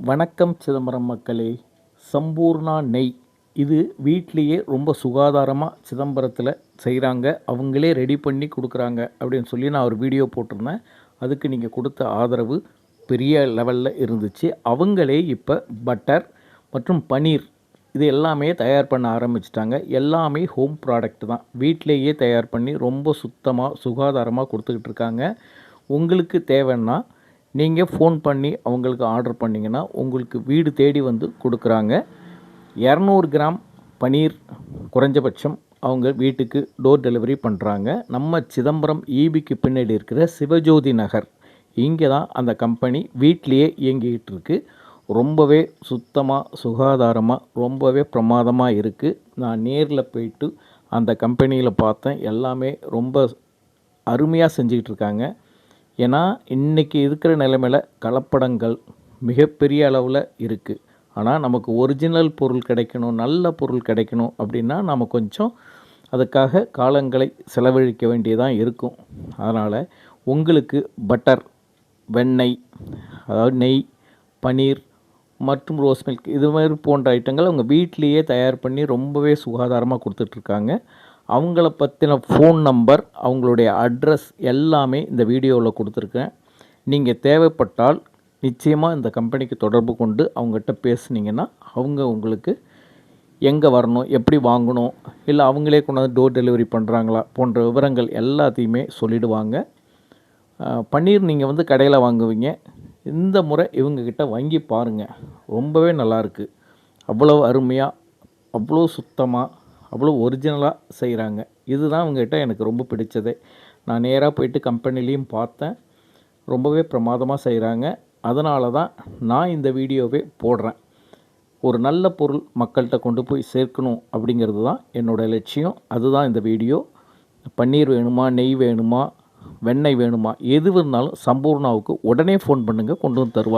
வணக்கம் சிதம்பரம் மக்களே. சம்பூர்ணா நெய் இது வீட்லேயே ரொம்ப சுகாதாரமாக சிதம்பரத்தில் செய்கிறாங்க. அவங்களே ரெடி பண்ணி கொடுக்குறாங்க அப்படின்னு சொல்லி நான் ஒரு வீடியோ போட்டிருந்தேன். அதுக்கு நீங்கள் கொடுத்த ஆதரவு பெரிய லெவலில் இருந்துச்சு. அவங்களே இப்போ பட்டர் மற்றும் பன்னீர் இது எல்லாமே தயார் பண்ண ஆரம்பிச்சிட்டாங்க. எல்லாமே ஹோம் ப்ராடக்ட் தான், வீட்டிலேயே தயார் பண்ணி ரொம்ப சுத்தமாக சுகாதாரமாக கொடுத்துக்கிட்டு இருக்காங்க. உங்களுக்கு தேவைன்னா நீங்கள் ஃபோன் பண்ணி அவங்களுக்கு ஆர்டர் பண்ணிங்கன்னா உங்களுக்கு வீடு தேடி வந்து கொடுக்குறாங்க. 200 கிராம் பன்னீர் குறைஞ்சபட்சம் அவங்க வீட்டுக்கு டோர் டெலிவரி பண்ணுறாங்க. நம்ம சிதம்பரம் ஈபிக்கு பின்னாடி இருக்கிற சிவஜோதி நகர், இங்கே தான் அந்த கம்பெனி வீட்லேயே இயங்கிக்கிட்டு இருக்குது. ரொம்பவே சுத்தமாக சுகாதாரமாக ரொம்பவே பிரமாதமாக இருக்குது. நான் நேரில் போயிட்டு அந்த கம்பெனியில் பார்த்தேன். எல்லாமே ரொம்ப அருமையாக செஞ்சுக்கிட்டு இருக்காங்க. ஏன்னா இன்றைக்கி இருக்கிற நிலைமையில் கலப்படங்கள் மிகப்பெரிய அளவில் இருக்குது. ஆனால் நமக்கு ஒரிஜினல் பொருள் கிடைக்கணும், நல்ல பொருள் கிடைக்கணும் அப்படின்னா நம்ம கொஞ்சம் அதுக்காக காலங்களை செலவழிக்க வேண்டியதாக இருக்கும். அதனால் உங்களுக்கு பட்டர், வெண்ணெய், அதாவது நெய், பன்னீர் மற்றும் ரோஸ் மில்க் இது மாதிரி போன்ற ஐட்டங்கள் அவங்க வீட்டிலையே தயார் பண்ணி ரொம்பவே சுகாதாரமாக கொடுத்துட்ருக்காங்க. அவங்கள பற்றின ஃபோன் நம்பர், அவங்களுடைய அட்ரஸ் எல்லாமே இந்த வீடியோவில் கொடுத்துருக்கேன். நீங்கள் தேவைப்பட்டால் நிச்சயமாக இந்த கம்பெனிக்கு தொடர்பு கொண்டு அவங்ககிட்ட பேசுனீங்கன்னா அவங்க உங்களுக்கு எங்கே வரணும், எப்படி வாங்கணும், இல்லை அவங்களே கொண்டாந்து டோர் டெலிவரி பண்ணுறாங்களா போன்ற விவரங்கள் எல்லாத்தையுமே சொல்லிவிடுவாங்க. பன்னீர் நீங்கள் வந்து கடையில் வாங்குவீங்க, இந்த முறை இவங்கக்கிட்ட வாங்கி பாருங்கள். ரொம்பவே நல்லாயிருக்கு. அவ்வளோ அருமையாக, அவ்வளோ சுத்தமாக, அவ்வளோ ஒரிஜினலாக செய்கிறாங்க. இதுதான் அவங்ககிட்ட எனக்கு ரொம்ப பிடிச்சதே. நான் நேராக போயிட்டு கம்பெனிலையும் பார்த்தேன். ரொம்பவே பிரமாதமாக செய்கிறாங்க. அதனால தான் நான் இந்த வீடியோவே போடுறேன். ஒரு நல்ல பொருள் மக்கள்கிட்ட கொண்டு போய் சேர்க்கணும் அப்படிங்கிறது தான் என்னோடய லட்சியம். அதுதான் இந்த வீடியோ. பன்னீர் வேணுமா, நெய் வேணுமா, வெண்ணெய் வேணுமா, எது இருந்தாலும் சம்பூர்ணாவுக்கு உடனே ஃபோன் பண்ணுங்கள், கொண்டு வந்து தருவாங்க.